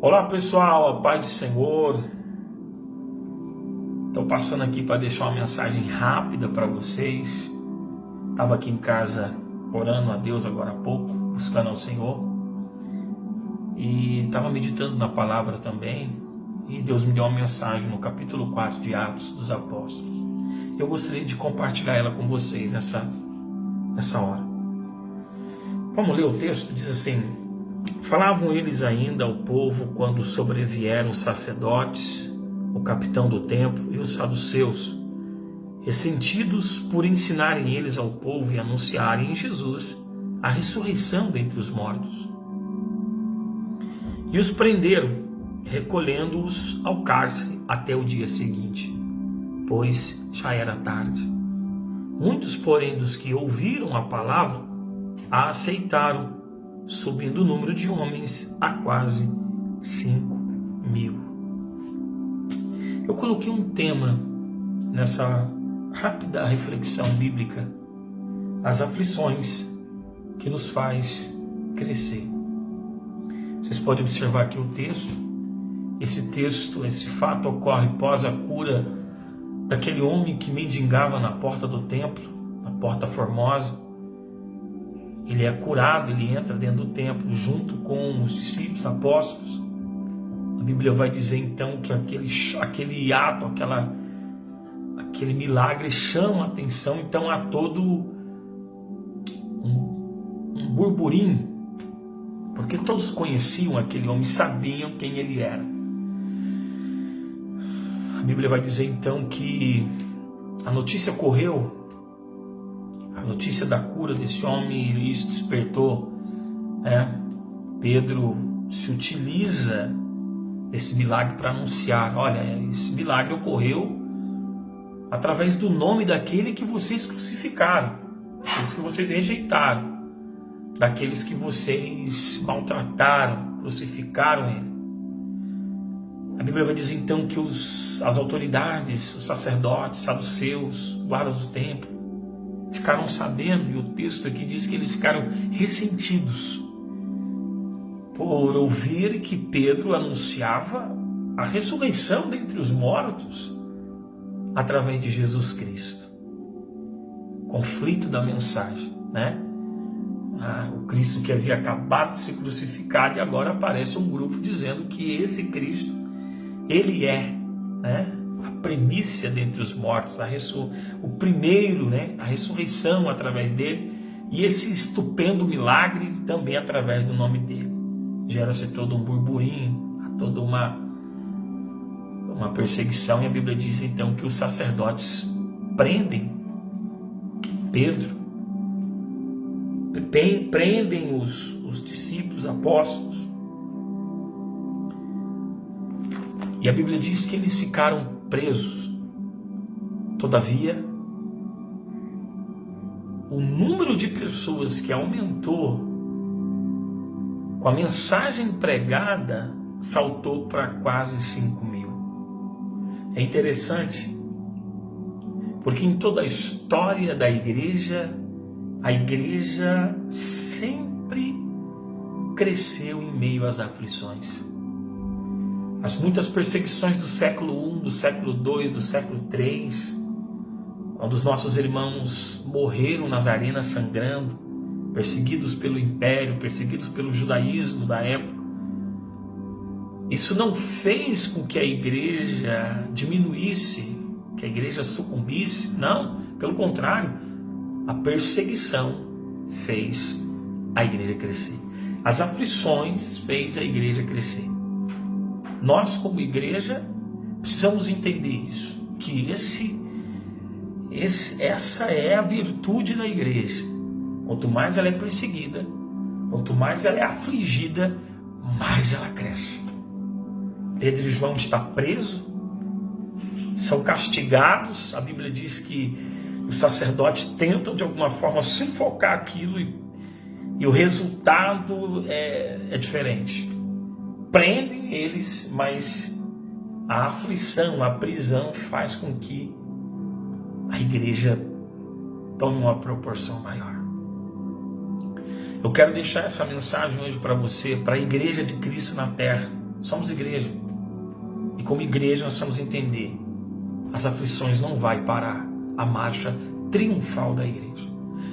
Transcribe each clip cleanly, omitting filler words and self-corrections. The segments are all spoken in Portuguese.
Olá pessoal, a paz do Senhor. Estou passando aqui para deixar uma mensagem rápida para vocês. Estava aqui em casa orando a Deus agora há pouco, buscando ao Senhor. E estava meditando na palavra também. E Deus me deu uma mensagem no capítulo 4 de Atos dos Apóstolos. Eu gostaria de compartilhar ela com vocês nessa hora. Vamos ler o texto? Diz assim: falavam eles ainda ao povo quando sobrevieram os sacerdotes, o capitão do templo e os saduceus, ressentidos por ensinarem eles ao povo e anunciarem em Jesus a ressurreição dentre os mortos. E os prenderam, recolhendo-os ao cárcere até o dia seguinte, pois já era tarde. Muitos, porém, dos que ouviram a palavra, a aceitaram, subindo o número de homens a quase 5.000. Eu coloquei um tema nessa rápida reflexão bíblica: as aflições que nos faz crescer. Vocês podem observar aqui o texto. Esse fato ocorre após a cura daquele homem que mendigava na porta do templo, na porta formosa. Ele é curado, ele entra dentro do templo junto com os discípulos, apóstolos. A Bíblia vai dizer então que aquele ato, aquele milagre chama a atenção. Então há todo um burburinho, porque todos conheciam aquele homem, sabiam quem ele era. A Bíblia vai dizer então que a notícia correu, a notícia da cura desse homem, e isso despertou, Pedro se utiliza desse milagre para anunciar: olha, esse milagre ocorreu através do nome daquele que vocês crucificaram, daqueles que vocês rejeitaram, daqueles que vocês maltrataram, crucificaram ele. A Bíblia vai dizer então que as autoridades, os sacerdotes, saduceus, guardas do templo, ficaram sabendo, e o texto aqui diz que eles ficaram ressentidos por ouvir que Pedro anunciava a ressurreição dentre os mortos através de Jesus Cristo. Conflito da mensagem, o Cristo que havia acabado de ser crucificado, e agora aparece um grupo dizendo que esse Cristo, ele é, a primícia dentre os mortos, o primeiro, a ressurreição através dele, e esse estupendo milagre também através do nome dele. Gera-se todo um burburinho, toda uma perseguição, e a Bíblia diz então que os sacerdotes prendem Pedro, prendem os discípulos, apóstolos, e a Bíblia diz que eles ficaram presos. Todavia, o número de pessoas que aumentou com a mensagem pregada saltou para quase 5.000. É interessante, porque em toda a história da igreja, a igreja sempre cresceu em meio às aflições. As muitas perseguições do século I, do século II, do século III, quando os nossos irmãos morreram nas arenas sangrando, perseguidos pelo império, perseguidos pelo judaísmo da época, isso não fez com que a igreja diminuísse, que a igreja sucumbisse. Não, pelo contrário, a perseguição fez a igreja crescer. As aflições fez a igreja crescer. Nós, como igreja, precisamos entender isso, que essa é a virtude da igreja. Quanto mais ela é perseguida, quanto mais ela é afligida, mais ela cresce. Pedro e João estão presos, são castigados. A Bíblia diz que os sacerdotes tentam de alguma forma sufocar aquilo, e o resultado é diferente. Prendem eles, mas a aflição, a prisão faz com que a igreja tome uma proporção maior. Eu quero deixar essa mensagem hoje para você, para a igreja de Cristo na terra, somos igreja. E como igreja nós precisamos entender, as aflições não vai parar a marcha triunfal da igreja.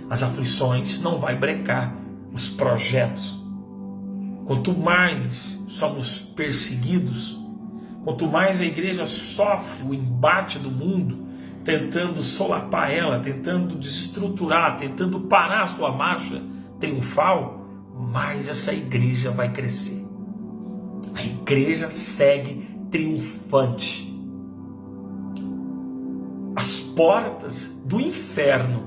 As aflições não vai brecar os projetos. Quanto mais somos perseguidos, quanto mais a igreja sofre o embate do mundo, tentando solapar ela, tentando desestruturar, tentando parar a sua marcha triunfal, mais essa igreja vai crescer. A igreja segue triunfante. As portas do inferno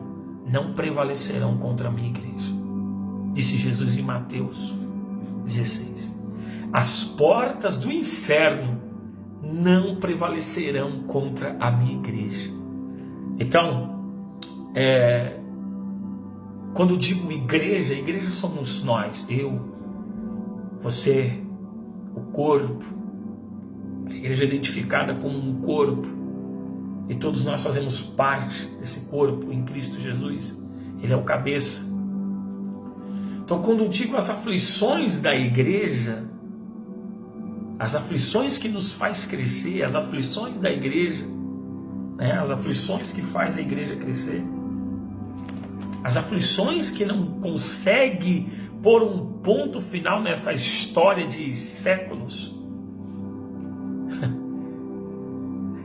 não prevalecerão contra a minha igreja, disse Jesus em Mateus 16. As portas do inferno não prevalecerão contra a minha igreja. Então, quando eu digo igreja, igreja somos nós, eu, você, o corpo. A igreja é identificada como um corpo, e todos nós fazemos parte desse corpo em Cristo Jesus. Ele é o cabeça. Então, quando eu digo as aflições da igreja, as aflições que nos faz crescer, as aflições da igreja, as aflições que faz a igreja crescer, as aflições que não consegue pôr um ponto final nessa história de séculos,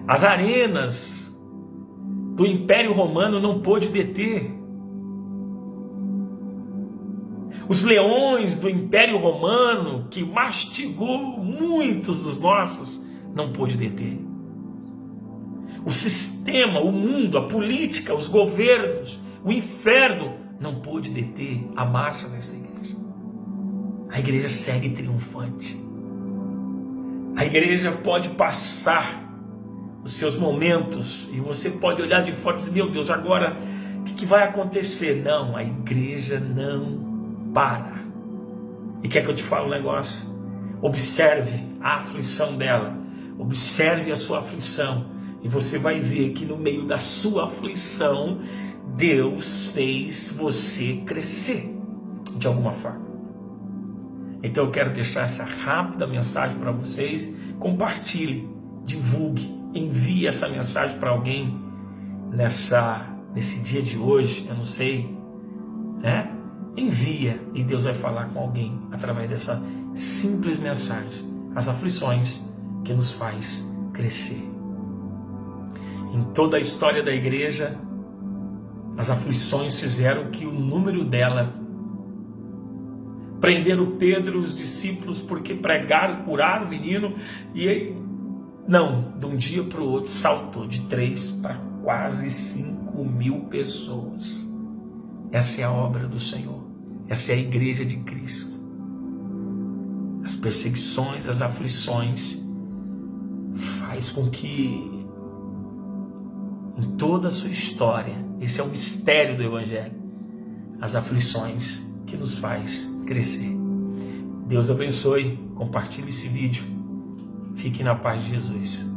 as arenas do Império Romano não pôde deter, os leões do Império Romano, que mastigou muitos dos nossos, não pôde deter. O sistema, o mundo, a política, os governos, o inferno não pôde deter a marcha dessa igreja. A igreja segue triunfante. A igreja pode passar os seus momentos e você pode olhar de fora e dizer: meu Deus, agora o que vai acontecer? Não, a igreja não para. E quer que eu te fale um negócio? Observe a aflição dela, observe a sua aflição, e você vai ver que no meio da sua aflição Deus fez você crescer de alguma forma. Então eu quero deixar essa rápida mensagem para vocês. Compartilhe, divulgue, envie essa mensagem para alguém nesse dia de hoje. Eu não sei, envia, e Deus vai falar com alguém através dessa simples mensagem. As aflições que nos faz crescer. Em toda a história da igreja, as aflições fizeram que o número dela, prenderam Pedro e os discípulos porque pregaram, curaram o menino, e não, de um dia para o outro saltou de 3 para quase 5.000 pessoas. Essa é a obra do Senhor. Essa é a igreja de Cristo. As perseguições, as aflições faz com que em toda a sua história, esse é o mistério do Evangelho, as aflições que nos faz crescer. Deus abençoe, compartilhe esse vídeo. Fique na paz de Jesus.